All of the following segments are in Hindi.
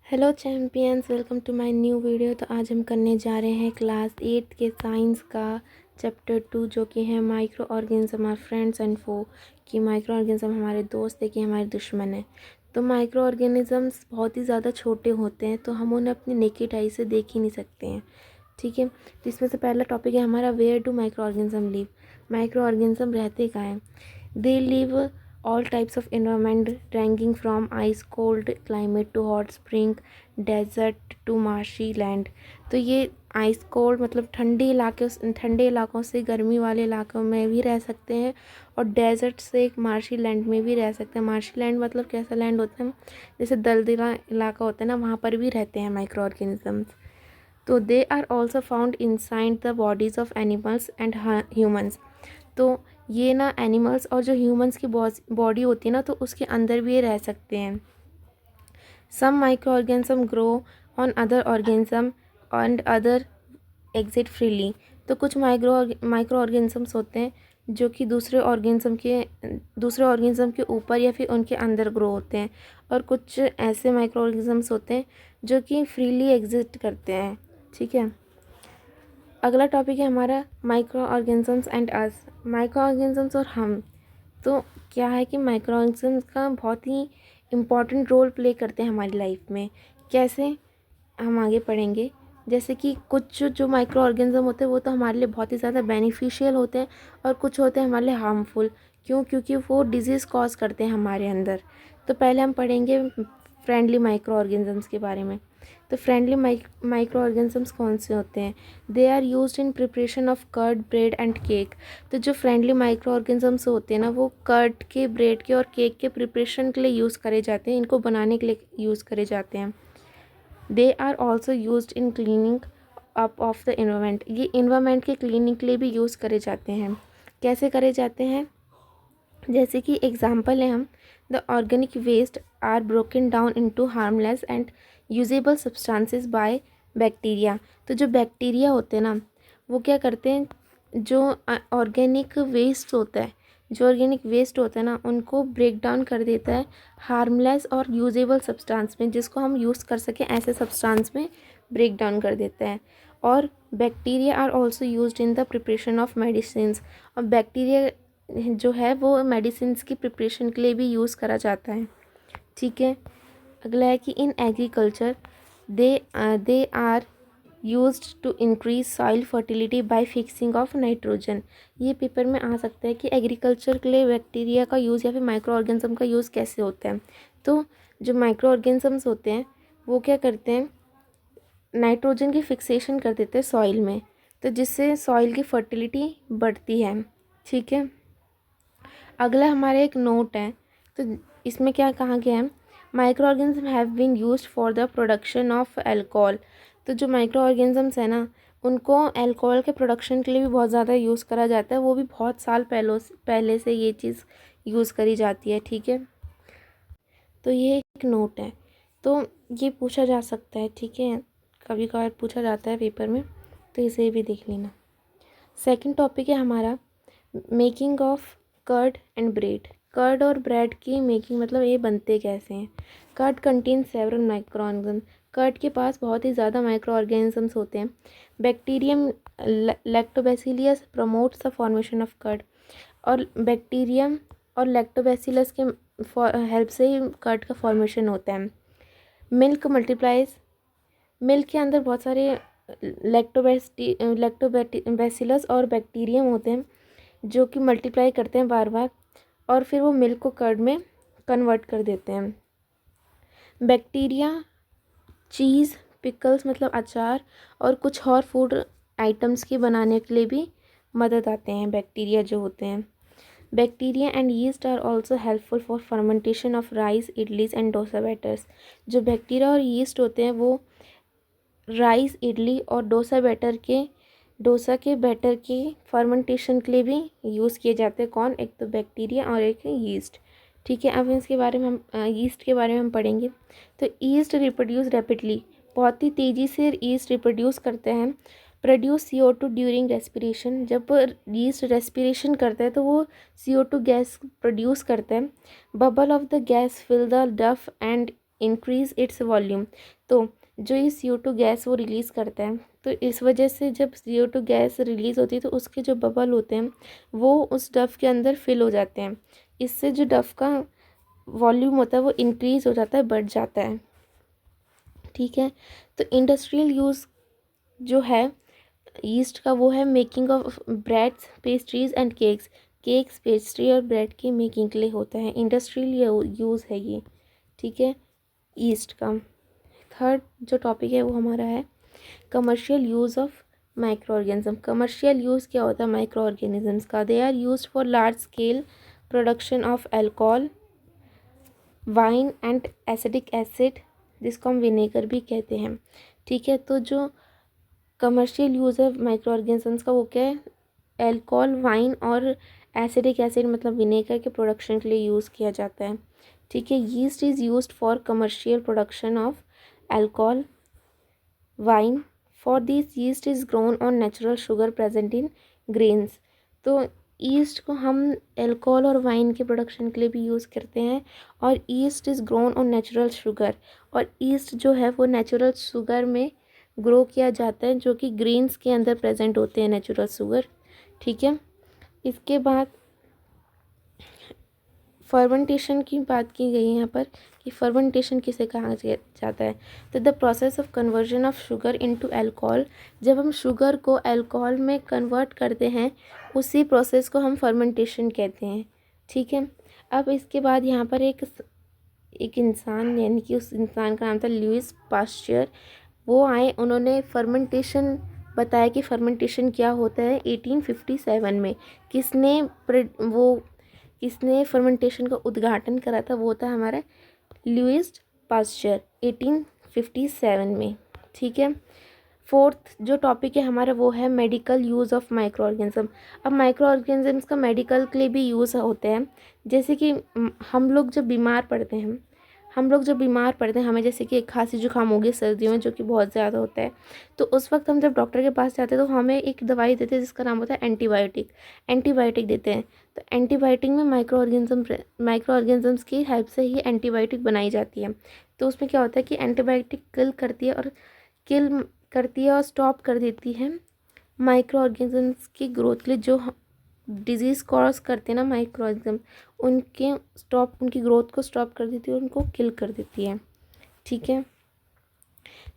Hello champions, welcome to my new video. तो आज हम करने जा रहे हैं क्लास 8 के साइंस का चैप्टर 2, जो कि है micro organism are friends and foe. कि माइक्रो ऑर्गेनिज्म हमारे दोस्त है कि हमारे दुश्मन है। तो माइक्रो ऑर्गेनिजम्स बहुत ही ज़्यादा छोटे होते हैं, तो हम उन्हें अपनी नेकेड आई से देख ही नहीं सकते हैं। ठीक है, तो इसमें से पहला टॉपिक है हमारा, where do micro organism live. Micro organism रहते कहाँ हैं? They live all types of environment ranging from ice cold climate to hot spring desert to marshy land। तो ये आइस कोल्ड मतलब ठंडे इलाकों से गर्मी वाले इलाकों में भी रह सकते हैं, और डेजर्ट से एक मार्शी लैंड में भी रह सकते हैं। मार्शी लैंड मतलब कैसा लैंड होता है, जैसे दलदला इलाका होता है ना, वहाँ पर भी रहते हैं माइक्रो ऑर्गेनिजम्स। तो they are also found inside the bodies of animals and humans. तो ये ना एनिमल्स और जो ह्यूमंस की बॉडी होती है ना, तो उसके अंदर भी ये रह सकते हैं। Some micro organism grow on other organism and other exist freely. तो कुछ माइक्रो ऑर्गेनिजम्स होते हैं जो कि दूसरे ऑर्गेनिज्म के ऊपर या फिर उनके अंदर ग्रो होते हैं, और कुछ ऐसे माइक्रो ऑर्गेनिजम्स होते हैं जो कि फ्रीली एग्जिस्ट करते हैं। ठीक है, अगला टॉपिक है हमारा micro organisms and us. Micro organisms और हम। तो क्या है कि माइक्रो ऑर्गेनिजम्स का बहुत ही इम्पॉर्टेंट रोल प्ले करते हैं हमारी लाइफ में। कैसे, हम आगे पढ़ेंगे। जैसे कि कुछ जो माइक्रो ऑर्गेनिज्म होते हैं वो तो हमारे लिए बहुत ही ज़्यादा बेनिफिशियल होते हैं, और कुछ होते हैं हमारे लिए हार्मफुल। क्यों? क्योंकि वो डिजीज़ कॉज करते हैं हमारे अंदर। तो पहले हम पढ़ेंगे फ्रेंडली माइक्रो ऑर्गेनिजम्स के बारे में। तो फ्रेंडली माइक्रो ऑर्गेनिजम्स कौन से होते हैं? They are used in preparation of curd, bread and cake. तो जो फ्रेंडली माइक्रो ऑर्गेनिजम्स होते हैं ना, वो कर्ड के, ब्रेड के और केक के प्रिपरेशन के लिए यूज़ करे जाते हैं, इनको बनाने के लिए यूज़ करे जाते हैं। They are also used in cleaning up of the environment. ये इन्वायरमेंट के क्लीनिंग के लिए भी यूज़ करे जाते हैं। कैसे करे जाते हैं? जैसे कि एग्जाम्पल है हम, the organic waste are broken down into harmless and usable substances by bacteria. तो जो बैक्टीरिया होते हैं ना, वो क्या करते हैं, जो ऑर्गेनिक वेस्ट होता है ना, उनको ब्रेक डाउन कर देता है हार्मलेस और यूजेबल सब्सटेंस में, जिसको हम यूज़ कर सकें ऐसे सब्सटेंस में ब्रेक डाउन कर देता है। और bacteria are also used in the preparation of medicine. और बैक्टीरिया जो है वो मेडिसिन की प्रिपरेशन के लिए भी यूज़ करा जाता है। ठीक है, अगला है कि in agriculture they are used to increase soil fertility by fixing of nitrogen. ये पेपर में आ सकता है कि एग्रीकल्चर के लिए बैक्टीरिया का यूज़ या फिर माइक्रो ऑर्गेनिज्म का यूज़ कैसे होता है। तो जो माइक्रो ऑर्गेनिजम्स होते हैं वो क्या करते हैं, नाइट्रोजन की फिक्सेशन कर देते हैं सॉइल में, तो जिससे सॉइल की फर्टिलिटी बढ़ती है। ठीक है, अगला हमारा एक नोट है। तो इसमें क्या कहा गया है, micro organism have been used for the production of alcohol. तो जो माइक्रो ऑर्गेनिजम्स है ना, उनको अल्कोहल के प्रोडक्शन के लिए भी बहुत ज़्यादा यूज़ करा जाता है। वो भी बहुत साल पहले से ये चीज़ यूज़ करी जाती है। ठीक है, तो ये एक नोट है, तो ये पूछा जा सकता है। ठीक है, कभी कभार पूछा जाता है पेपर में, तो इसे भी देख लेना। सेकंड टॉपिक है हमारा making of curd and bread. Curd और ब्रेड की मेकिंग मतलब ये बनते कैसे हैं। Curd contain several microorganism. Curd के पास बहुत ही ज़्यादा माइक्रो ऑर्गेनिजम्स होते हैं। Bacterium lactobacillus promotes the formation of curd. और बैक्टीरियम और लैक्टोबैसिलस के हेल्प से ही कर्ड का फॉर्मेशन होता है। Milk multiplies. मिल्क के अंदर बहुत सारे लैक्टोबैसिलस और बैक्टीरियम होते हैं जो कि मल्टीप्लाई करते हैं बार बार, और फिर वो मिल्क को कर्ड में कन्वर्ट कर देते हैं। बैक्टीरिया चीज़, पिकल्स मतलब अचार, और कुछ और फूड आइटम्स की बनाने के लिए भी मदद आते हैं बैक्टीरिया जो होते हैं। Bacteria and yeast are also helpful for fermentation of rice, idlis and dosa batters. जो बैक्टीरिया और यीस्ट होते हैं वो राइस, इडली और डोसा के बैटर के फर्मेंटेशन के लिए भी यूज़ किए जाते हैं। कौन? एक तो बैक्टीरिया और एक यीस्ट। ठीक है, अब इसके बारे में हम यीस्ट के बारे में हम पढ़ेंगे। तो यीस्ट रिप्रोड्यूस रैपिडली। बहुत ही तेज़ी से यीस्ट रिप्रोड्यूस करते हैं। Produce CO2 during respiration. जब यीस्ट रेस्पिरेशन करता है तो वो CO2 गैस प्रोड्यूस करता है। Bubble of the gas fill the dough and increase its volume. तो जो ये CO2 गैस वो रिलीज़ करता है, तो इस वजह से जब CO2 गैस रिलीज़ होती है तो उसके जो बबल होते हैं वो उस डफ के अंदर फिल हो जाते हैं। इससे जो डफ का वॉल्यूम होता है वो इंक्रीज़ हो जाता है, बढ़ जाता है। ठीक है। तो इंडस्ट्रियल यूज़ जो है ईस्ट का वो है making of breads, pastries and cakes. Cakes, pastry और ब्रेड की मेकिंग के लिए होता है, इंडस्ट्रियल यूज़ है ये। ठीक है, ईस्ट का। थर्ड जो टॉपिक है वो हमारा है commercial use of micro organism. Commercial use क्या होता है माइक्रो ऑर्गेनिजम्स का? They are used for large scale production of alcohol, wine and acidic acid, जिसको हम विनेगर भी कहते हैं। ठीक है, तो जो कमर्शियल यूज़ है माइक्रो ऑर्गेनिजम्स का वो क्या है? अल्कोहल, वाइन और एसिडिक एसिड मतलब विनेगर के प्रोडक्शन के लिए यूज़ किया जाता है। ठीक है, yeast is used for commercial production of alcohol, wine. For this yeast is grown on natural sugar present in grains. तो ईस्ट को हम अल्कोहल और वाइन के प्रोडक्शन के लिए भी यूज़ करते हैं, और east is grown on natural sugar, और ईस्ट जो है वो नेचुरल शुगर में ग्रो किया जाता है, जो कि ग्रेन्स के अंदर प्रेजेंट होते हैं नेचुरल शुगर। ठीक है, इसके बाद फर्मेंटेशन की बात की गई है यहाँ पर कि फर्मेंटेशन किसे कहा जाता है? तो the process of conversion of sugar into alcohol. जब हम शुगर को अल्कोहल में कन्वर्ट करते हैं उसी प्रोसेस को हम फर्मेंटेशन कहते हैं। ठीक है, अब इसके बाद यहाँ पर एक इंसान, यानी कि उस इंसान का नाम था लुईस पास्चर। वो आए, उन्होंने फर्मेंटेशन बताया कि फर्मेंटेशन क्या होता है 1857 में। किसने फर्मेंटेशन का उद्घाटन करा था? वो था हमारा लुईस पास्चर 1857 में। ठीक है, फोर्थ जो टॉपिक है हमारा वो है medical use of micro organism. अब माइक्रो ऑर्गेनिजम्स का मेडिकल के लिए भी यूज़ होते हैं, जैसे कि हम लोग जब बीमार पड़ते हैं, हमें जैसे कि खांसी जुकाम हो गई सर्दियों में, जो कि बहुत ज़्यादा होता है, तो उस वक्त हम जब डॉक्टर के पास जाते हैं तो हमें एक दवाई देते हैं जिसका नाम होता है एंटीबायोटिक देते हैं। तो एंटीबायोटिक में माइक्रो ऑर्गेनिजम्स की हेल्प से ही एंटीबायोटिक बनाई जाती है। तो उसमें क्या होता है कि एंटीबायोटिक किल करती है और स्टॉप कर देती है माइक्रो ऑर्गेनिजम्स की ग्रोथ के लिए। जो डिजीज़ कॉज करते हैं ना माइक्रो ऑर्गेनिज्म, उनकी ग्रोथ को स्टॉप कर देती है, उनको किल कर देती है। ठीक है,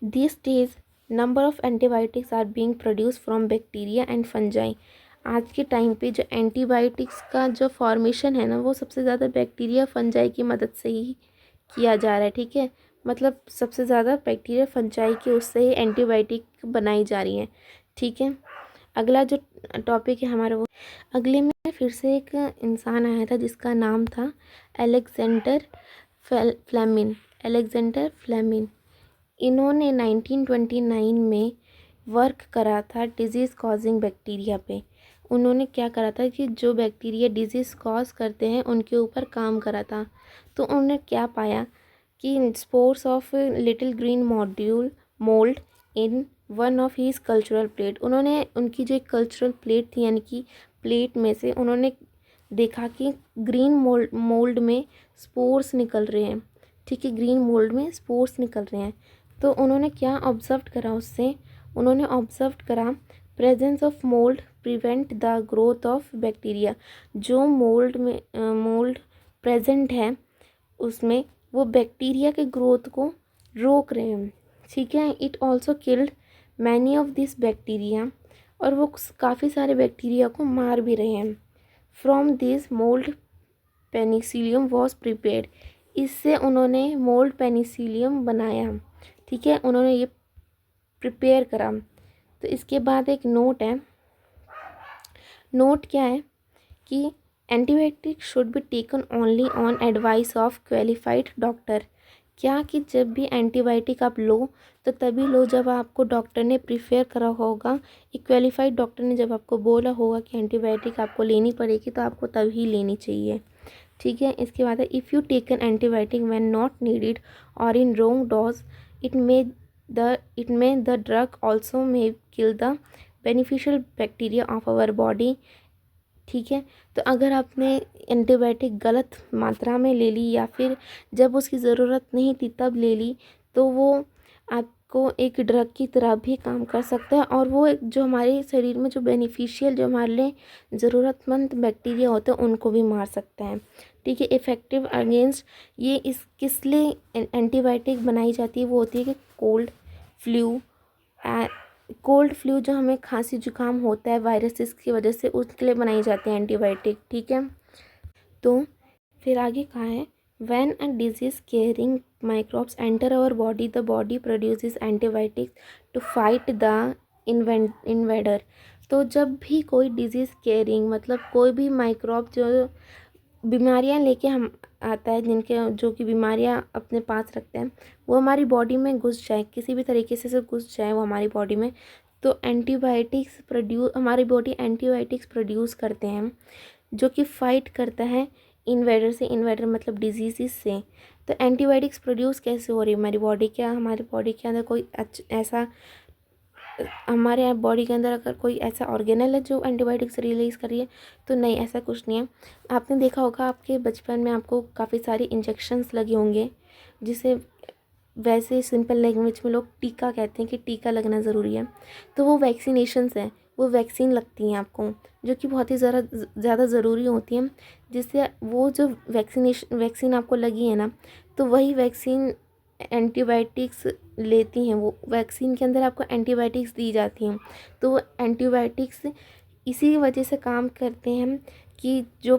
this days number of antibiotics are being produce from bacteria and fungi. आज के टाइम पे जो एंटीबायोटिक्स का जो फॉर्मेशन है ना वो सबसे ज़्यादा बैक्टीरिया फंजाई की मदद से ही किया जा रहा है। ठीक है, मतलब सबसे ज़्यादा बैक्टीरिया फंजाई की उससे ही एंटीबायोटिक बनाई जा रही हैं। ठीक है, अगला जो टॉपिक है हमारा वो अगले में फिर से एक इंसान आया था जिसका नाम था अलेक्जेंडर फ्लेमिन। इन्होंने 1929 में वर्क करा था डिजीज़ कॉजिंग बैक्टीरिया पे। उन्होंने क्या करा था कि जो बैक्टीरिया डिजीज़ कॉज करते हैं उनके ऊपर काम करा था। तो उन्होंने क्या पाया कि spores of little green mould in one of his cultural plate. उन्होंने उनकी जो एक कल्चरल प्लेट थी, यानी कि प्लेट में से उन्होंने देखा कि ग्रीन मोल्ड में स्पोर्स निकल रहे हैं। ठीक है, ग्रीन मोल्ड में स्पोर्स निकल रहे हैं। तो उन्होंने क्या ऑब्जर्व करा उससे? उन्होंने ऑब्जर्व करा presence of mould prevent the growth of bacteria. जो मोल्ड प्रेजेंट है उसमें वो बैक्टीरिया के ग्रोथ को रोक रहे हैं। ठीक है, it also killed many of this bacteria, और वो काफ़ी सारे बैक्टीरिया को मार भी रहे हैं। From this mould Penicillium was prepared. इससे उन्होंने मोल्ड पेनिसिलियम बनाया। ठीक है, उन्होंने ये प्रिपेयर करा। तो इसके बाद एक नोट है। नोट क्या है कि antibiotic should be taken only on advice of qualified doctor. क्या कि जब भी एंटीबायोटिक आप लो तो तभी लो जब आपको डॉक्टर ने प्रिफेयर करा होगा, एक क्वालिफाइड डॉक्टर ने जब आपको बोला होगा कि एंटीबायोटिक आपको लेनी पड़ेगी तो आपको तभी लेनी चाहिए। ठीक है, इसके बाद है if you taken antibiotic when not needed और in wrong dose it may the drug also may kill the beneficial bacteria of our body ठीक है। तो अगर आपने एंटीबायोटिक गलत मात्रा में ले ली या फिर जब उसकी ज़रूरत नहीं थी तब ले ली, तो वो आपको एक ड्रग की तरह भी काम कर सकता है, और वो एक जो हमारे शरीर में जो बेनिफिशियल, जो हमारे लिए ज़रूरतमंद बैक्टीरिया होते हैं उनको भी मार सकता है। ठीक है। इफ़ेक्टिव अगेंस्ट ये इस किस लिए एंटीबायोटिक बनाई जाती है, वो होती है कि कोल्ड फ्लू जो हमें खांसी जुकाम होता है वायरसेस की वजह से, उसके लिए बनाई जाती है एंटीबायोटिक। ठीक है। तो फिर आगे कहा है, when a disease carrying microbes enter our body the body produces antibiotics to fight the invader. तो जब भी कोई डिजीज़ केयरिंग मतलब कोई भी माइक्रोब जो बीमारियां लेके हम आता है, जिनके जो कि बीमारियां अपने पास रखते हैं, वो हमारी बॉडी में घुस जाए, किसी भी तरीके से घुस जाए वो हमारी बॉडी में, तो हमारी बॉडी एंटीबायोटिक्स प्रोड्यूस करते हैं जो कि फाइट करता है इन्वेडर से। इन्वेडर मतलब डिजीज़ से। तो एंटीबायोटिक्स प्रोड्यूस कैसे हो रही है हमारी बॉडी, क्या हमारी बॉडी के अंदर कोई ऐसा हमारे बॉडी के अंदर अगर कोई ऐसा ऑर्गेनल है जो एंटीबायोटिक्स रिलीज़ कर रही है, तो नहीं, ऐसा कुछ नहीं है। आपने देखा होगा आपके बचपन में आपको काफ़ी सारे इंजेक्शन्स लगे होंगे, जिसे वैसे सिंपल लैंग्वेज में लोग टीका कहते हैं कि टीका लगना ज़रूरी है। तो वो वैक्सीनेशंस हैं, वो वैक्सीन लगती हैं आपको, जो कि बहुत ही ज़्यादा ज़रूरी होती हैं, जिससे वो जो वैक्सीन आपको लगी है ना, तो वही वैक्सीन एंटीबायोटिक्स लेती हैं। वो वैक्सीन के अंदर आपको एंटीबायोटिक्स दी जाती हैं। तो वो एंटीबायोटिक्स इसी वजह से काम करते हैं कि जो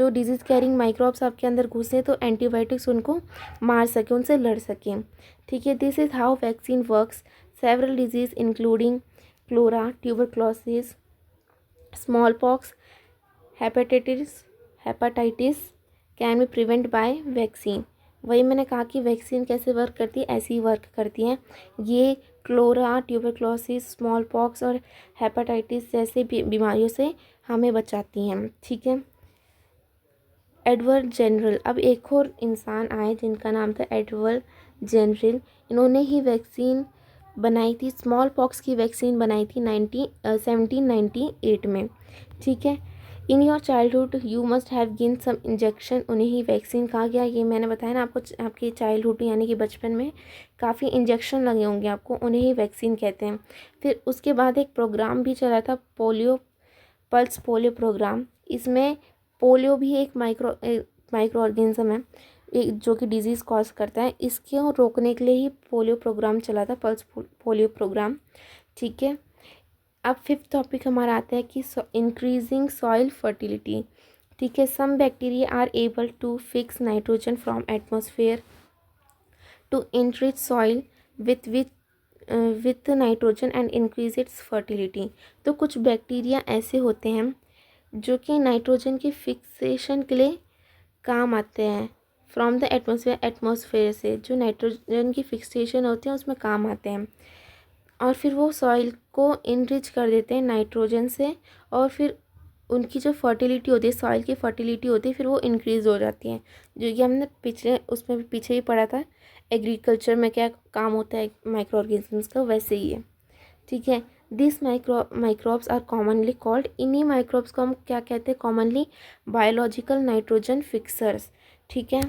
डिजीज़ कैरिंग माइक्रोब्स आपके अंदर घुसे, तो एंटीबायोटिक्स उनको मार सके, उनसे लड़ सकें। ठीक है। This is how vaccine works. Several diseases including cholera, tuberculosis, smallpox, hepatitis can be prevent by vaccine. वही मैंने कहा कि वैक्सीन कैसे वर्क करती है, ऐसी ही वर्क करती हैं। ये क्लोरा, ट्यूबरक्लोसिस, स्मॉल पॉक्स और हेपेटाइटिस जैसे बीमारियों से हमें बचाती हैं। ठीक है। एडवर्ड जेनरल, अब एक और इंसान आए जिनका नाम था एडवर्ड जेनरल। इन्होंने ही वैक्सीन बनाई थी, स्मॉल पॉक्स की वैक्सीन बनाई थी 1798 में। ठीक है। In your childhood you must have गिन सम इंजेक्शन, उन्हें ही वैक्सीन कहा गया। ये मैंने बताया ना आपको, आपके चाइल्डहुड यानी कि बचपन में काफ़ी इंजेक्शन लगे होंगे आपको, उन्हें ही वैक्सीन कहते हैं। फिर उसके बाद एक प्रोग्राम भी चला था, पल्स पोलियो प्रोग्राम। इसमें पोलियो भी एक माइक्रो ऑर्गेनिज्म है, एक जो कि डिजीज़ कॉज करता है। इसके रोकने के लिए ही पोलियो प्रोग्राम चला था, पल्स पोलियो प्रोग्राम। ठीक है। अब फिफ्थ टॉपिक हमारा आता है कि इंक्रीजिंग सॉइल फर्टिलिटी। ठीक है। Some bacteria are able to fix nitrogen from atmosphere to enrich soil with nitrogen and increase its fertility. तो कुछ बैक्टीरिया ऐसे होते हैं जो कि नाइट्रोजन की फिक्सेशन के लिए काम आते हैं, फ्रॉम द एटमॉस्फेयर से जो नाइट्रोजन की फिक्सेशन होती है उसमें काम आते हैं, और फिर वो सॉइल को इनरिच कर देते हैं नाइट्रोजन से, और फिर उनकी जो फर्टिलिटी होती है, सॉइल की फर्टिलिटी होती है, फिर वो इंक्रीज़ हो जाती है। जो कि हमने उसमें भी पीछे ही पढ़ा था, एग्रीकल्चर में क्या काम होता है माइक्रो ऑर्गेनिजम्स का, वैसे ही है। ठीक है। This microbes are commonly called, इन्हीं माइक्रोब्स को हम क्या कहते हैं कॉमनली, बायोलॉजिकल नाइट्रोजन फिक्सर्स। ठीक है।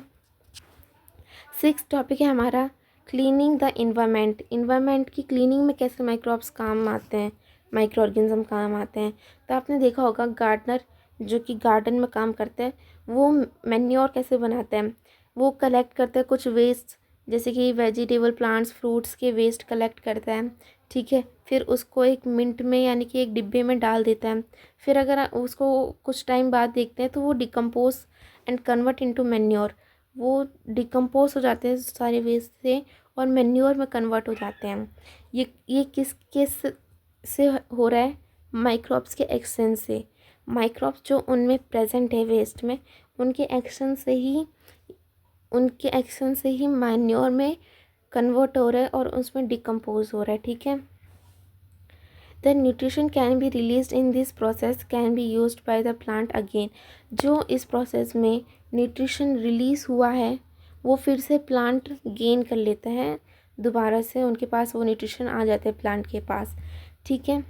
सिक्स टॉपिक है हमारा क्लीनिंग द इन्वायरमेंट। इन्वायरमेंट की क्लीनिंग में कैसे माइक्रोब्स काम आते हैं, माइक्रो ऑर्गेनिज्म काम आते हैं। तो आपने देखा होगा गार्डनर जो कि गार्डन में काम करते हैं, वो मैन्योर कैसे बनाते हैं, वो कलेक्ट करते हैं कुछ वेस्ट, जैसे कि वेजिटेबल प्लांट्स फ्रूट्स के वेस्ट कलेक्ट करता है। ठीक है। फिर उसको एक मिनट में यानी कि एक डिब्बे में डाल देता है। फिर अगर उसको कुछ टाइम बाद देखते हैं तो वो decompose and convert into manure, वो डिकम्पोज हो जाते हैं सारे वेस्ट से और मैन्योर में कन्वर्ट हो जाते हैं। ये किस से हो रहा है, माइक्रोब्स के एक्शन से। माइक्रोब्स जो उनमें प्रेजेंट है वेस्ट में, उनके एक्शन से ही मैन्योर में कन्वर्ट हो रहा है और उसमें डिकम्पोज हो रहा है। ठीक है। The nutrition can be release in this process can be used by the plant again. जो इस प्रोसेस में न्यूट्रिशन रिलीज़ हुआ है वो फिर से प्लांट गेन कर लेता है, दोबारा से उनके पास वो न्यूट्रिशन आ जाते हैं प्लांट के पास। ठीक है।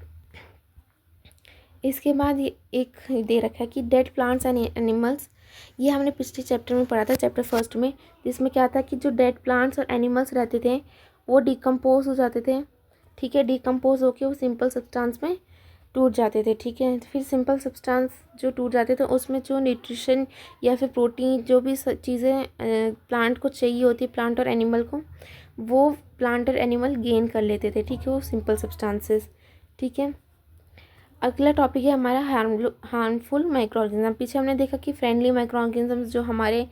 इसके बाद ये एक दे रखा है कि डेड प्लांट्स एंड एनिमल्स, ये हमने पिछले चैप्टर में पढ़ा था, चैप्टर फर्स्ट में। इसमें क्या था कि जो डेड प्लांट्स और एनिमल्स रहते थे वो डिकम्पोज हो जाते थे, ठीक है। डिकम्पोज होके वो सिंपल सब्सटेंस में टूट जाते थे, ठीक है। फिर सिंपल सब्सटेंस जो टूट जाते थे उसमें जो न्यूट्रिशन या फिर प्रोटीन जो भी चीज़ें प्लांट को चाहिए होती है, प्लांट और एनिमल को, वो प्लांट और एनिमल गेन कर लेते थे, ठीक है, वो सिंपल सब्सटेंसेस, ठीक है। अगला टॉपिक है हमारा हार्मफुल माइक्रो ऑर्गेनिज्म। पीछे हमने देखा कि फ्रेंडली माइक्रो ऑर्गेनिज्म जो हमारे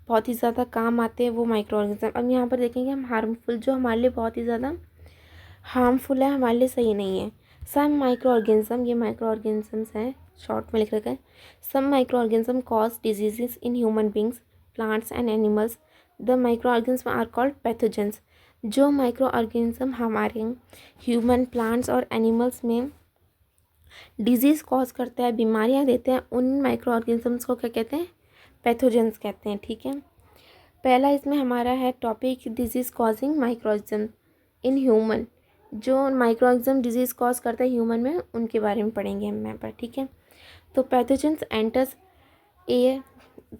बहुत ही ज़्यादा काम आते हैं वो माइक्रो ऑर्गेनिज्म। अब यहाँ पर देखेंगे हम हार्मफुल, जो हमारे लिए बहुत ही ज़्यादा हार्मफुल है, हमारे लिए सही नहीं है। सम माइक्रो ऑर्गेनिज्म, ये माइक्रो ऑर्गेनिजम्स हैं, शॉर्ट में लिख रखा है। Some micro organism cause diseases in human beings, plants and animals. The micro organism are called pathogens. जो माइक्रो ऑर्गेनिज्म हमारे ह्यूमन, प्लांट्स और एनिमल्स में डिजीज़ कॉज करता है, बीमारियां देते हैं, उन माइक्रो ऑर्गेनिजम्स को क्या कहते हैं? पैथोजेंस कहते हैं, ठीक है। पहला इसमें हमारा है topic disease causing microorganism in human. जो माइक्रोऑर्गेनिज्म डिजीज़ कॉज करता है ह्यूमन में, उनके बारे में पढ़ेंगे हम यहाँ पर, ठीक है। तो पैथोजेंस एंटर्स एयर,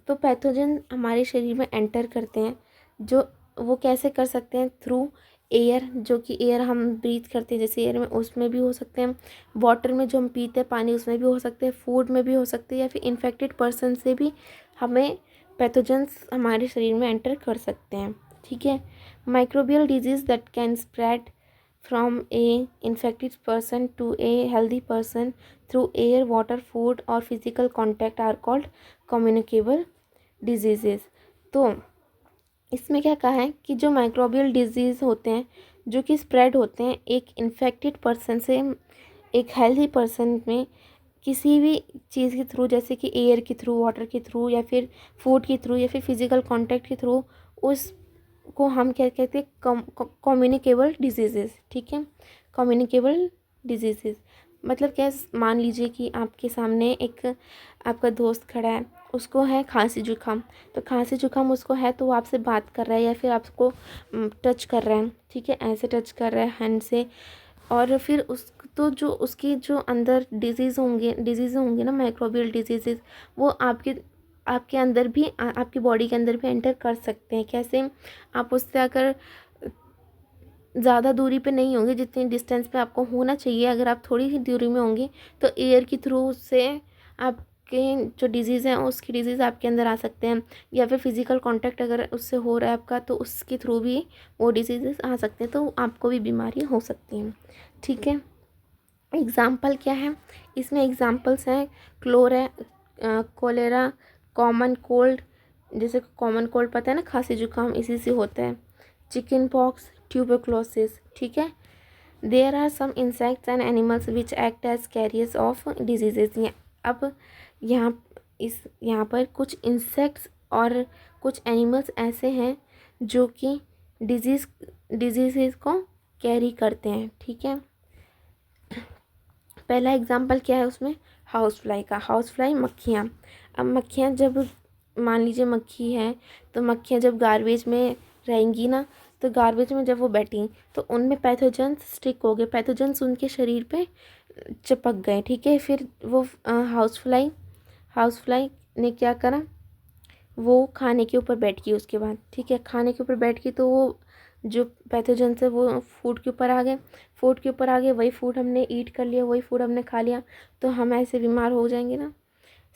तो पैथोजन हमारे शरीर में एंटर करते हैं, जो वो कैसे कर सकते हैं? थ्रू एयर, जो कि एयर हम ब्रीथ करते हैं, जैसे एयर में, उसमें भी हो सकते हैं। वाटर में जो हम पीते हैं पानी, उसमें भी हो सकते हैं। फूड में भी हो सकते हैं, या फिर इन्फेक्टेड पर्सन से भी हमें पैथोजेंस हमारे शरीर में एंटर कर सकते हैं, ठीक है। Microbial disease that can spread from a infected person to a healthy person through air, water, food और physical contact are called communicable diseases. तो इसमें क्या कहा है कि जो माइक्रोबियल डिजीज़ होते हैं जो कि स्प्रेड होते हैं एक इन्फेक्टेड पर्सन से एक हेल्दी पर्सन में, किसी भी चीज़ के थ्रू, जैसे कि एयर के थ्रू, वाटर के थ्रू, या फिर फूड के थ्रू, या फिर फिजिकल कांटेक्ट के थ्रू, उसको हम क्या कहते हैं? कम्युनिकेबल डिजीज़ेस, ठीक है। कम्युनिकेबल डिजीज़ेस मतलब क्या? मान लीजिए कि आपके सामने एक आपका दोस्त खड़ा है, उसको है खांसी जुकाम, तो खांसी जुकाम उसको है, तो वो आपसे बात कर रहा है या फिर आपको टच कर रहा है, ठीक है, ऐसे टच कर रहा है हैंड से, और फिर उस तो जो उसकी जो अंदर डिजीज़ होंगे ना, माइक्रोबियल डिजीज़, वो आपके अंदर भी, आपकी बॉडी के अंदर भी एंटर कर सकते हैं। कैसे? आप उससे अगर ज़्यादा दूरी पे नहीं होंगे, जितनी डिस्टेंस पे आपको होना चाहिए, अगर आप थोड़ी ही दूरी में होंगे, तो एयर के थ्रू से आपके जो डिजीज़ हैं उसकी डिजीज़ आपके अंदर आ सकते हैं, या फिर फिजिकल कांटेक्ट अगर उससे हो रहा है आपका, तो उसके थ्रू भी वो डिजीज़ आ सकते हैं, तो आपको भी बीमारी हो सकती हैं, ठीक है। एग्ज़ाम्पल क्या है? इसमें एग्ज़ाम्पल्स हैं कोलेरा, कॉमन कोल्ड, जैसे कॉमन कोल्ड पता है ना, खांसी जुकाम इसी से होता है। चिकन पॉक्स, ट्यूबरक्लोसिस, ठीक है। There are some insects and animals which act as carriers of diseases. अब यहाँ पर कुछ इंसेक्ट्स और कुछ एनिमल्स ऐसे हैं जो कि डिजीज़ को कैरी करते हैं, ठीक है। पहला एग्जाम्पल क्या है उसमें? हाउस फ्लाई का। हाउस फ्लाई मक्खियाँ। अब मक्खियाँ जब, मान लीजिए मक्खी है, तो मक्खियाँ जब गार्बेज में रहेंगी ना, तो गार्बेज में जब वो बैठी तो उनमें पैथोजेंस स्टिक हो गए, पैथोजेंस उनके शरीर पे चिपक गए, ठीक है। फिर वो हाउस फ्लाई ने क्या करा? वो खाने के ऊपर बैठ गई उसके बाद, ठीक है, खाने के ऊपर बैठ गई, तो वो जो पैथोजेंस है वो फूड के ऊपर आ गए, वही फूड हमने ईट कर लिया, वही फूड हमने खा लिया, तो हम ऐसे बीमार हो जाएंगे ना।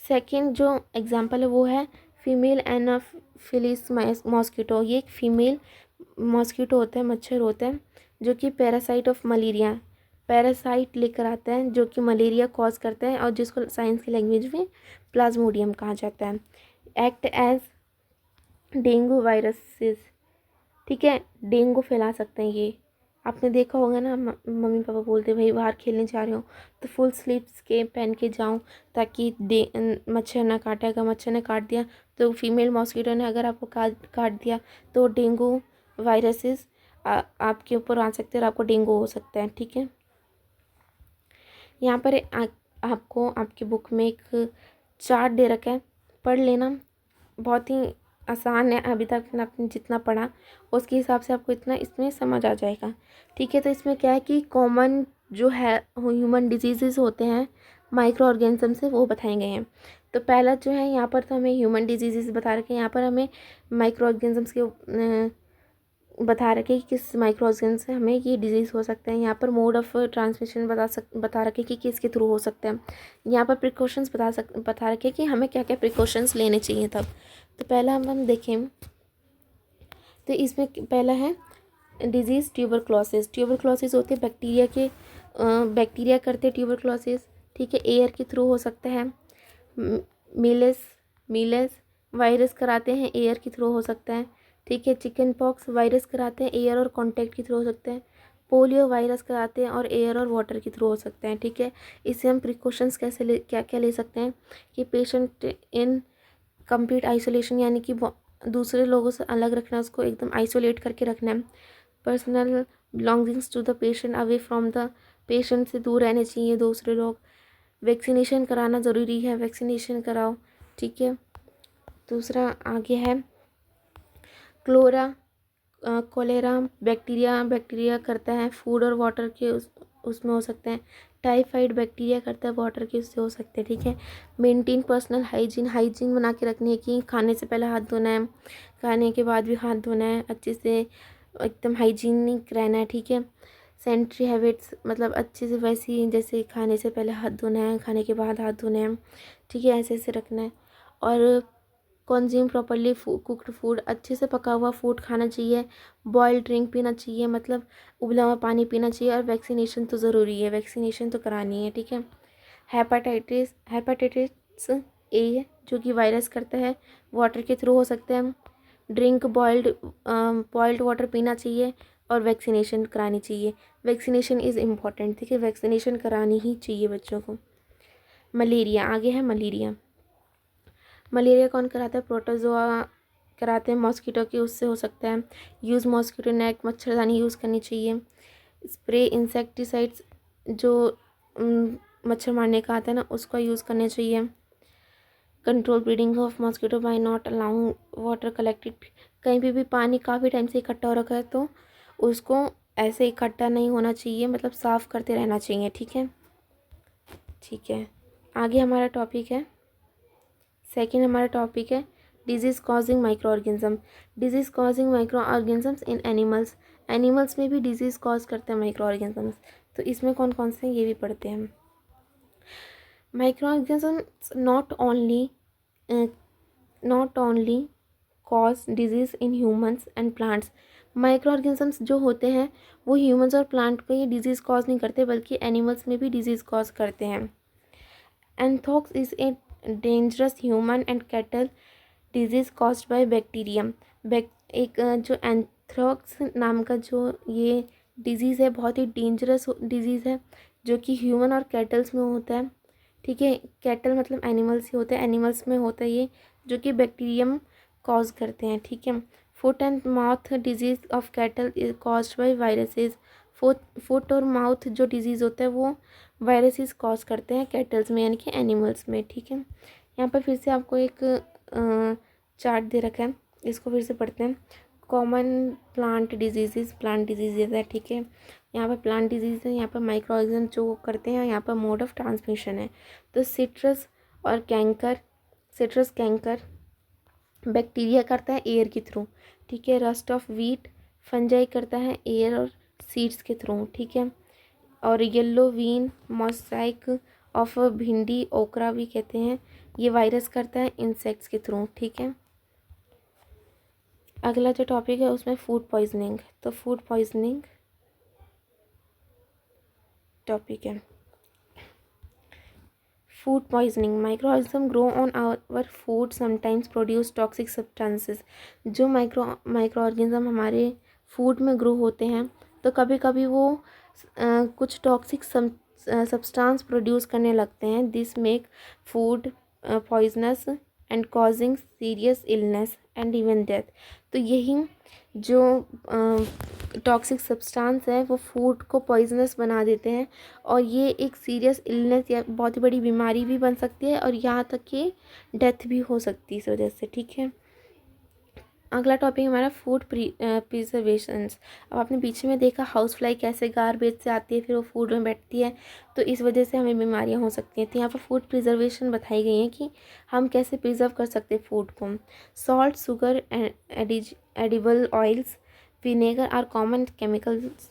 सेकंड जो एग्जांपल है वो है फीमेल एनाफिलिस मॉस्किटो। ये एक फीमेल मॉस्किटो होता है, मच्छर होता है, जो कि पैरासाइट लेकर आता है, जो कि मलेरिया कॉज करता है, और जिसको साइंस की लैंग्वेज में प्लाज्मोडियम कहा जाता है। एक्ट एज डेंगू वायरसेस, ठीक है, डेंगू फैला सकते हैं ये। आपने देखा होगा ना, मम्मी पापा बोलते भाई बाहर खेलने जा रहे हो तो फुल स्लीव्स के पहन के जाओ, ताकि मच्छर ना काटे। अगर मच्छर ने काट दिया, तो फीमेल मॉस्किटो ने अगर आपको काट दिया, तो डेंगू वायरसेस आपके ऊपर आ सकते हैं और आपको डेंगू हो सकता है, ठीक है। यहाँ पर आपको आपकी बुक में एक चार्ट दे रखा है, पढ़ लेना, बहुत ही आसान है। अभी तक आपने जितना पढ़ा उसके हिसाब से आपको इतना इसमें समझ आ जाएगा, ठीक है। तो इसमें क्या है कि कॉमन जो है ह्यूमन डिजीज़ होते हैं माइक्रो ऑर्गेनिजम्स है वो बताए गए हैं। तो पहला जो है यहाँ पर तो हमें ह्यूमन डिजीजेस बता रखे हैं, यहाँ पर हमें माइक्रो ऑर्गेनिजम्स के बता रखे कि किस माइक्रो ऑर्गेनिज्म से हमें ये डिजीज़ हो सकता है। यहाँ पर मोड ऑफ ट्रांसमिशन बता रखे कि किसके थ्रू हो सकता है। यहाँ पर प्रिकॉशंस बता रखे कि हमें क्या क्या प्रिकॉशंस लेने चाहिए तब। तो पहला हम देखें तो इसमें पहला है डिजीज़ ट्यूबरक्लोसिस। ट्यूबरक्लोसिस होते हैं बैक्टीरिया करते हैं ट्यूबरक्लोसिस, ठीक है, एयर के थ्रू हो सकता है। मीलेस वायरस कराते हैं, एयर के थ्रू हो सकता है, ठीक है। चिकन पॉक्स वायरस कराते हैं, एयर और कांटेक्ट के थ्रू हो सकते हैं। पोलियो वायरस कराते हैं और एयर और वाटर के थ्रू हो सकते हैं, ठीक है। इससे हम प्रिकॉशंस क्या क्या ले सकते हैं कि पेशेंट इन कंप्लीट आइसोलेशन, यानी कि दूसरे लोगों से अलग रखना, उसको एकदम आइसोलेट करके रखना है। Personal belongings to the patient away from the patient से दूर रहने चाहिए दूसरे लोग। वैक्सीनेशन कराना ज़रूरी है, वैक्सीनेशन कराओ, ठीक है। दूसरा आगे है कोलेरा बैक्टीरिया करता है फूड और वाटर के उसमें हो सकते हैं। टाइफाइड बैक्टीरिया करता है वाटर के, उससे हो सकते हैं, ठीक है। मेंटेन पर्सनल हाइजीन बना के रखनी है कि खाने से पहले हाथ धोना है, खाने के बाद भी हाथ धोना है, अच्छे से एकदम हाइजीनिक रहना है, ठीक है। सैनिटरी हैबिट्स मतलब अच्छे से वैसी जैसे खाने से पहले हाथ धोना है, खाने के बाद हाथ धोना है, ठीक है, ऐसे रखना है। और कंज्यूम प्रॉपरली कुक्ड फूड, अच्छे से पका हुआ फूड खाना चाहिए। बॉइल्ड ड्रिंक पीना चाहिए, मतलब उबला हुआ पानी पीना चाहिए। और वैक्सीनेशन तो ज़रूरी है, वैक्सीनेशन तो करानी है, ठीक है। हेपेटाइटिस ए जो कि वायरस करता है, वाटर के थ्रू हो सकते हैं। ड्रिंक बॉइल्ड वाटर पीना चाहिए और वैक्सीनेशन करानी चाहिए। वैक्सीनेशन इज़ इम्पॉर्टेंट, ठीक है, वैक्सीनेशन करानी ही चाहिए बच्चों को। मलेरिया आगे है मलेरिया कौन कराता है? प्रोटोजोआ कराते हैं मॉस्किटो की, उससे हो सकता है। यूज़ मॉस्किटो नेट, मच्छरदानी यूज़ करनी चाहिए। स्प्रे इंसेक्टिसाइड्स जो मच्छर मारने का आता है ना, उसका यूज़ करना चाहिए। Control breeding of mosquito by not allowing water collected, कहीं भी पानी काफ़ी टाइम से इकट्ठा हो रखा है तो उसको ऐसे इकट्ठा नहीं होना चाहिए, मतलब साफ़ करते रहना चाहिए, ठीक है। ठीक है, आगे हमारा टॉपिक है disease causing micro organism. Disease causing micro organisms in animals में भी डिजीज़ कॉज करते हैं माइक्रो ऑर्गेनिजम्स। तो इसमें कौन कौन से ये भी पढ़ते हैं। Micro organisms not only cause disease in humans and plants. Micro organisms जो होते हैं वो ह्यूमंस और प्लांट को ही डिजीज़ कॉज नहीं करते, बल्कि एनिमल्स में भी डिजीज़ कॉज करते हैं। Anthrax is a dangerous human and cattle disease caused by bacterium. एक जो एंथ्रैक्स नाम का जो ये डिजीज़ है, बहुत ही डेंजरस डिजीज़ है, जो कि ह्यूमन और कैटल्स में होता है, ठीक है। कैटल मतलब एनिमल्स ही होते हैं, एनिमल्स में होता है ये, जो कि बैक्टीरियम कॉज करते हैं, ठीक है। Foot and mouth disease of cattle is caused by viruses. Foot और माउथ जो डिजीज़ होता है वो वायरसेस कॉज करते हैं कैटल्स में, यानी कि एनिमल्स में, ठीक है। यहाँ पर फिर से आपको एक चार्ट दे रखा है, इसको फिर से पढ़ते हैं। कॉमन प्लांट डिजीजेज है, ठीक है। यहाँ पर प्लांट डिजीज़ है, यहाँ पर माइक्रो ऑर्गेनिज्म जो करते हैं, यहाँ पर मोड ऑफ ट्रांसमिशन है। तो सिट्रस कैंकर बैक्टीरिया करता है एयर के थ्रू, ठीक है। रस्ट ऑफ व्हीट फंजाई करता है एयर और सीड्स के थ्रू, ठीक है। और येलो वीन मोसाइक ऑफ भिंडी ओकरा भी कहते हैं, ये वायरस करता है इंसेक्ट्स के थ्रू, ठीक है। अगला जो टॉपिक है उसमें फूड पॉइजनिंग। तो फूड पॉइजनिंग टॉपिक है। Food poisoning microorganism grow on our food sometimes produce toxic substances. जो माइक्रोऑर्गेनिज्म हमारे फूड में ग्रो होते हैं तो कभी कभी वो कुछ टॉक्सिक सब्सटेंस प्रोड्यूस करने लगते हैं। This make food poisonous and causing serious illness and even death. तो यही जो टॉक्सिक सब्सटेंस है वो फूड को पॉइजनस बना देते हैं, और ये एक सीरियस इलनेस या बहुत ही बड़ी बीमारी भी बन सकती है, और यहाँ तक कि डेथ भी हो सकती है इस वजह से, ठीक है। अगला टॉपिक हमारा फूड प्रिजर्वेशंस। अब आपने पीछे में देखा हाउस फ्लाई कैसे गार्बेज से आती है, फिर वो फूड में बैठती है, तो इस वजह से हमें बीमारियां हो सकती हैं। तो यहाँ पर फूड प्रिजर्वेशन बताई गई है कि हम कैसे प्रिजर्व कर सकते हैं फूड को। Salt, sugar, edible oils, vinegar are common chemicals.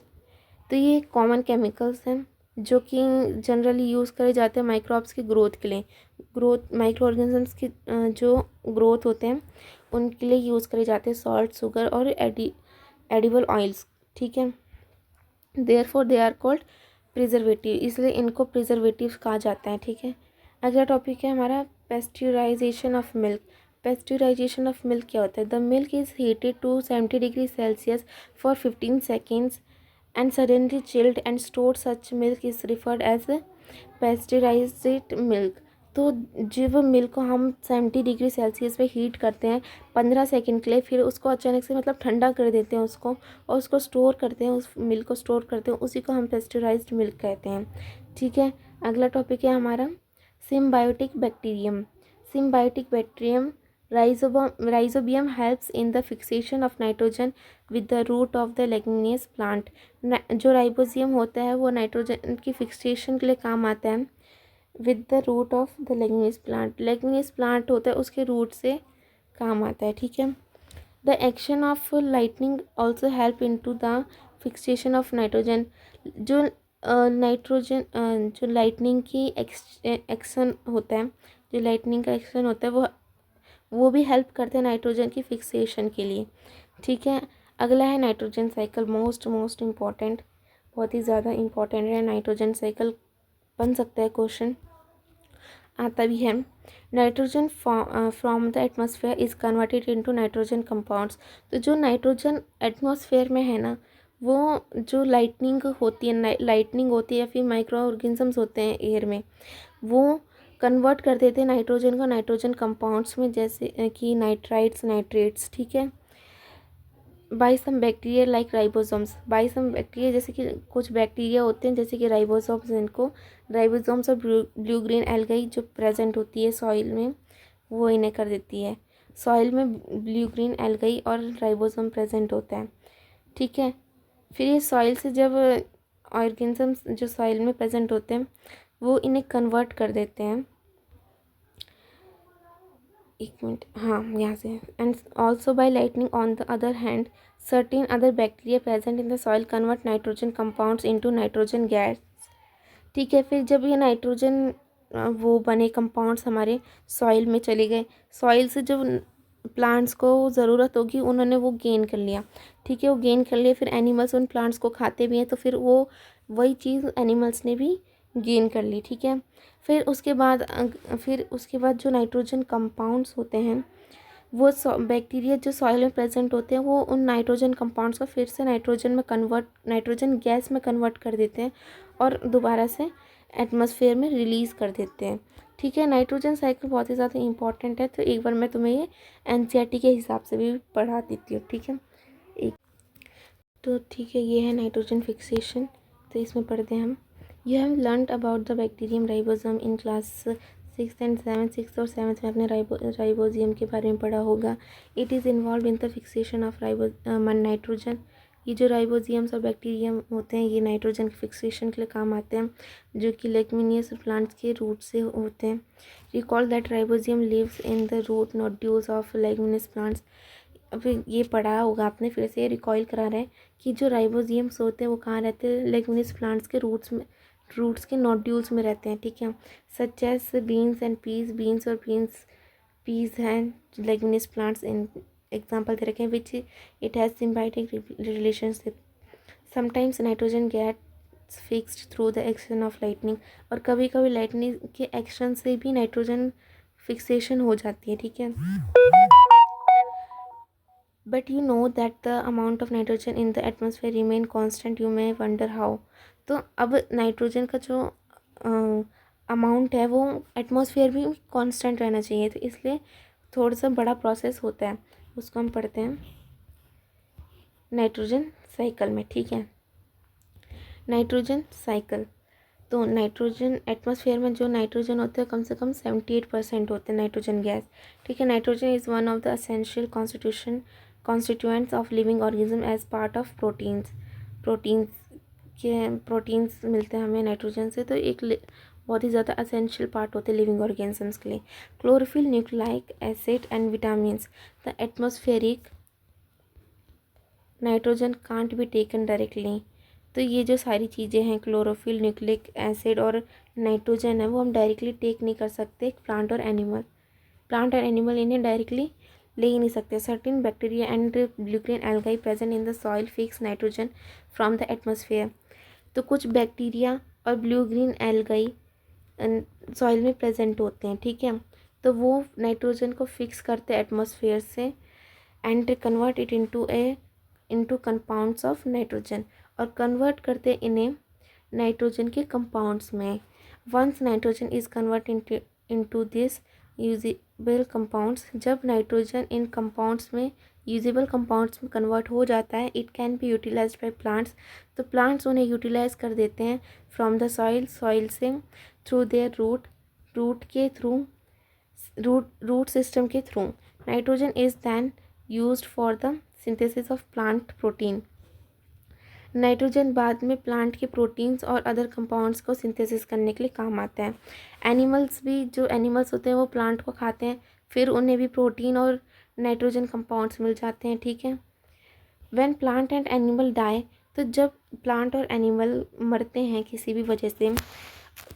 तो ये कॉमन केमिकल्स हैं जो कि जनरली यूज़ करे जाते हैं माइक्रोब्स की ग्रोथ के लिए। ग्रोथ माइक्रो ऑर्गेनिजम्स की जो ग्रोथ होते हैं उनके लिए यूज़ करे जाते हैं सॉल्ट, शुगर और एडिबल ऑयल्स, ठीक है। Therefore they are called preservative, इसलिए इनको प्रिजर्वेटिव कहा जाता है, ठीक है। अगला टॉपिक है हमारा pasteurisation of milk. Pasteurisation of milk क्या होता है? The milk is heated to 70 degree Celsius for 15 seconds and suddenly chilled and stored. Such milk is referred as pasteurized milk. तो जब मिल्क को हम 70 डिग्री सेल्सियस पे हीट करते हैं 15 सेकंड के लिए, फिर उसको अचानक से मतलब ठंडा कर देते हैं उसको, और उसको स्टोर करते हैं, उस मिल्क को स्टोर करते हैं, उसी को हम पेस्चराइज्ड मिल्क कहते हैं, ठीक है। अगला टॉपिक है हमारा symbiotic bacterium. Symbiotic bacterium Rhizobium helps in the fixation of nitrogen with the root of the leguminous plant. जो राइबोजियम होता है वो नाइट्रोजन की फिक्सेशन के लिए काम आता है with the root of the leguminous plant. Leguminous plant होता है उसके रूट से काम आता है, ठीक है। The action of lightning also help in to the fixation of nitrogen. जो नाइट्रोजन जो लाइटनिंग की एक्शन होता है, जो लाइटनिंग का एक्शन होता है वो भी हेल्प करते हैं नाइट्रोजन की फिक्सेशन के लिए, ठीक है। अगला है नाइट्रोजन साइकिल, मोस्ट इम्पॉर्टेंट, बहुत ही ज़्यादा इम्पॉर्टेंट है नाइट्रोजन साइकिल, बन सकता है क्वेश्चन, आता भी है। Nitrogen from the atmosphere is converted into nitrogen compounds. तो जो नाइट्रोजन एटमॉस्फेयर में है ना, वो जो लाइटनिंग होती है या फिर माइक्रो ऑर्गेनिजम्स होते हैं एयर में, वो कन्वर्ट कर देते हैं नाइट्रोजन को नाइट्रोजन कंपाउंड्स में, जैसे कि नाइट्राइट्स, नाइट्रेट्स, ठीक है। By some bacteria like ribosomes. By some bacteria जैसे कि कुछ बैक्टीरिया होते हैं जैसे कि राइबोसोम्स, इनको राइबोसोम्स और ब्लू ग्रीन एल्गाई जो प्रेजेंट होती है सॉइल में, वो इन्हें कर देती है। सॉइल में ब्लू ग्रीन एल्गाई और राइबोसोम प्रेजेंट होता है, ठीक है। फिर ये सॉइल से जब ऑर्गेनिजम्स जो सॉइल में प्रेजेंट होते हैं वो इन्हें कन्वर्ट कर देते हैं, एक मिनट, हाँ यहाँ से। And also by lightning on the other hand certain other bacteria present in the soil convert nitrogen compounds into nitrogen gas, ठीक है। फिर जब ये नाइट्रोजन वो बने कंपाउंड्स हमारे सॉइल में चले गए, सॉइल से जब प्लांट्स को ज़रूरत होगी उन्होंने वो गेन कर लिया, ठीक है, वो गेन कर लिया, फिर एनिमल्स उन प्लांट्स को खाते भी हैं, तो फिर वो वही चीज़ एनिमल्स ने भी गेन कर ली, ठीक है। फिर उसके बाद जो नाइट्रोजन कंपाउंड्स होते हैं वो बैक्टीरिया जो सॉइल में प्रेजेंट होते हैं वो उन नाइट्रोजन कंपाउंड्स को फिर से नाइट्रोजन गैस में कन्वर्ट कर देते हैं और दोबारा से एटमॉस्फेयर में रिलीज़ कर देते हैं, ठीक है। नाइट्रोजन साइकिल बहुत ही ज़्यादा इंपॉर्टेंट है, तो एक बार मैं तुम्हें ये एनसीईआरटी के हिसाब से भी पढ़ा देती हूँ, ठीक है। एक तो ठीक है, ये है नाइट्रोजन फिक्सेशन, तो इसमें पढ़ते हैं हम। You have learned about the bacterium ribosome in class 6 and 7, 6 और 7 में अपने राइबोजियम के बारे में पढ़ा होगा। It is involve in the fixation of nitrogen. ये जो राइबोजियम्स और बैक्टीरियम होते हैं ये नाइट्रोजन की फिक्सेशन के लिए काम आते हैं, जो कि लेग्यूमिनियस प्लांट्स के रूट से होते हैं। Recall that rhizobium lives in the root nodules of leguminous plants. अब ये पढ़ा होगा आपने, फिर से रिकॉल करा रहे हैं कि जो राइबोजियम्स होते हैं वो कहाँ रहते हैं? लेग्यूमिनियस प्लांट्स के रूट्स के नोड्यूल्स में रहते हैं, ठीक है। Such as beans and beans और पीस हैं लेग्यूमिनियस प्लांट्स, इन एग्जाम्पल दे रखे हैं, which it has symbiotic relationship. Sometimes nitrogen gets fixed through the action of lightning. और कभी कभी लाइटनिंग के एक्शन से भी नाइट्रोजन फिक्सेशन हो जाती है, ठीक है। But you know that the amount of nitrogen in the atmosphere remain constant, you may wonder how. तो अब नाइट्रोजन का जो अमाउंट है वो एटमॉस्फेयर भी कांस्टेंट रहना चाहिए, तो इसलिए थोड़ा सा बड़ा प्रोसेस होता है, उसको हम पढ़ते हैं नाइट्रोजन साइकिल में, ठीक है। नाइट्रोजन साइकिल, तो नाइट्रोजन एटमॉस्फेयर में जो नाइट्रोजन होते हैं कम से कम 78% होते हैं नाइट्रोजन गैस, ठीक है। Nitrogen is one of the essential constitution constituents of living organism as part of proteins मिलते हैं हमें नाइट्रोजन से, तो एक बहुत ही ज़्यादा असेंशियल पार्ट होते हैं लिविंग ऑर्गेनिजम्स के लिए। Chlorophyll, nucleic acid and vitamins, the atmospheric nitrogen can't be taken directly. तो ये जो सारी चीज़ें हैं, क्लोरोफिल, न्यूक्लिक एसिड और नाइट्रोजन है, वो हम डायरेक्टली टेक नहीं कर सकते प्लांट और एनिमल इन्हें डायरेक्टली ले ही नहीं सकते। Certain bacteria and blue green algae present in the soil fix nitrogen from the atmosphere. तो कुछ बैक्टीरिया और ब्लू ग्रीन एल्गाई सॉइल में प्रेजेंट होते हैं, ठीक है, तो वो नाइट्रोजन को फिक्स करते हैं एटमॉस्फेयर से and convert it into compounds of nitrogen, और कन्वर्ट करते इन्हें नाइट्रोजन के कंपाउंड्स में। Once nitrogen is convert into this usable compounds, जब नाइट्रोजन इन कंपाउंड्स में यूजेबल कंपाउंड्स में कन्वर्ट हो जाता है, it can be utilized by plants, तो प्लांट्स उन्हें यूटिलाइज कर देते हैं फ्रॉम द सॉइल से, थ्रू देयर रूट सिस्टम के through. Nitrogen is then used for the synthesis of plant protein. Nitrogen बाद में प्लांट के प्रोटीन्स और अदर कंपाउंड्स को सिंथेसिस करने के लिए काम आता है। एनिमल्स भी, जो एनिमल्स होते हैं वो प्लांट को खाते हैं, फिर उन्हें भी प्रोटीन और नाइट्रोजन कंपाउंड्स मिल जाते हैं, ठीक है। When plant and animal die, तो जब प्लांट और एनिमल मरते हैं किसी भी वजह से,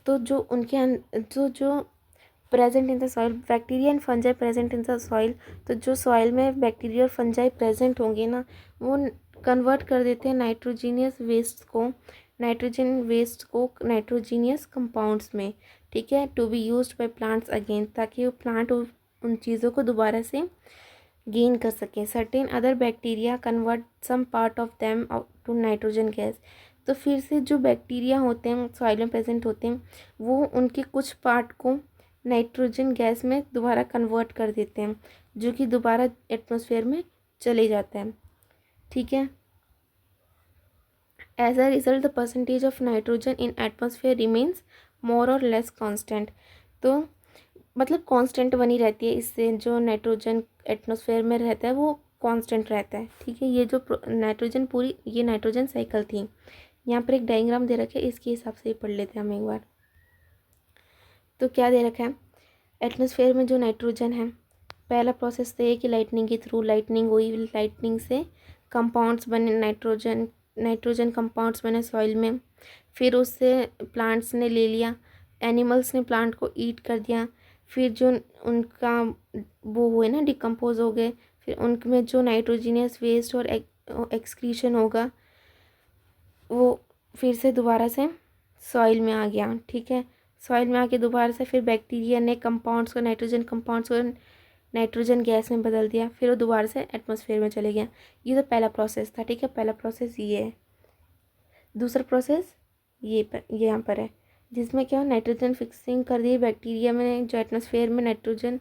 तो जो उनके जो present in the soil, bacteria and fungi present in the soil, तो जो सॉइल में बैक्टीरिया और फंजाई प्रेजेंट होंगे ना, वो कन्वर्ट कर देते हैं नाइट्रोजीनियस वेस्ट को नाइट्रोजीनियस कंपाउंड्स में, ठीक है, to be used by plants again, ताकि वो प्लांट उन चीज़ों को दोबारा से गेन कर सकें। Certain other bacteria convert some part of them to nitrogen gas, तो फिर से जो बैक्टीरिया होते हैं सॉइल में प्रेजेंट होते हैं, वो उनके कुछ पार्ट को नाइट्रोजन गैस में दोबारा कन्वर्ट कर देते हैं, जो कि दोबारा एटमॉस्फेयर में चले जाता है, ठीक है। As a result the percentage of nitrogen in atmosphere remains more or less constant, तो मतलब कांस्टेंट बनी रहती है, इससे जो नाइट्रोजन एटमॉस्फेयर में रहता है वो कांस्टेंट रहता है, ठीक है। ये जो ये नाइट्रोजन साइकिल थी। यहाँ पर एक डायग्राम दे रखा है, इसके हिसाब से ही पढ़ लेते हैं हम एक बार। तो क्या दे रखा है, एटमॉस्फेयर में जो नाइट्रोजन है, पहला प्रोसेस तो ये कि लाइटनिंग के थ्रू लाइटनिंग हुई, लाइटनिंग से कंपाउंड्स बने, नाइट्रोजन कंपाउंड्स बने सॉइल में, फिर उससे प्लांट्स ने ले लिया, एनिमल्स ने प्लांट को ईट कर दिया, फिर जो उनका वो हुए ना डिकम्पोज हो गए, फिर उनमें जो नाइट्रोजीनियस वेस्ट और एक्सक्रीशन होगा वो फिर से दोबारा से सॉइल में आ गया, ठीक है। सॉइल में आके दोबारा से फिर बैक्टीरिया ने कंपाउंड्स को, नाइट्रोजन कंपाउंड्स को नाइट्रोजन गैस में बदल दिया, फिर वो दोबारा से एटमॉस्फेयर में चले गया। ये तो पहला प्रोसेस था, ठीक है, पहला प्रोसेस ये है। दूसरा प्रोसेस ये यहाँ पर है, जिसमें क्या नाइट्रोजन फिक्सिंग कर दी बैक्टीरिया में, जो एटमॉस्फेयर में नाइट्रोजन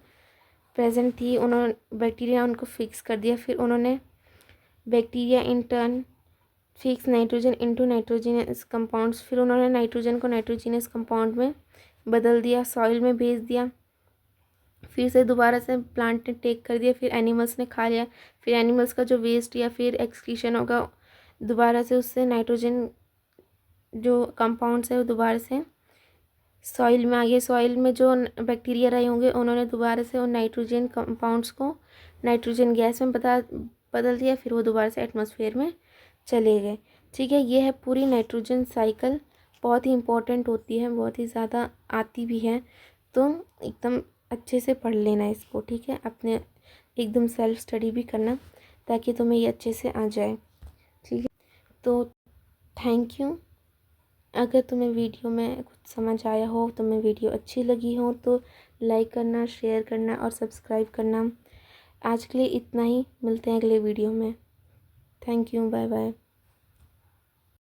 प्रेजेंट थी, बैक्टीरिया उनको फिक्स कर दिया, फिर उन्होंने bacteria in turn fix nitrogen into nitrogenous compounds, फिर उन्होंने नाइट्रोजन को नाइट्रोजीनियस कंपाउंड में बदल दिया, सॉइल में भेज दिया, फिर से दोबारा से प्लांट ने टेक कर दिया, फिर एनिमल्स ने खा लिया, फिर एनिमल्स का जो वेस्ट या फिर एक्सक्रीशन होगा दोबारा से उससे नाइट्रोजन जो कंपाउंड्स है वो दोबारा से सॉइल में आ गए, सॉइल में जो बैक्टीरिया रहे होंगे उन्होंने दोबारा से उन नाइट्रोजन कंपाउंड्स को नाइट्रोजन गैस में बदल दिया, फिर वो दोबारा से एटमॉस्फेयर में चले गए, ठीक है। ये है पूरी नाइट्रोजन साइकिल, बहुत ही इम्पोर्टेंट होती है, बहुत ही ज़्यादा आती भी है, तो एकदम अच्छे से पढ़ लेना इसको, ठीक है। अपने एकदम सेल्फ स्टडी भी करना ताकि तुम्हें ये अच्छे से आ जाए, ठीक है। तो थैंक यू। अगर तुम्हें वीडियो में कुछ समझ आया हो, तुम्हें वीडियो अच्छी लगी हो, तो लाइक करना, शेयर करना और सब्सक्राइब करना। आज के लिए इतना ही, मिलते हैं अगले वीडियो में। Thank you, bye bye.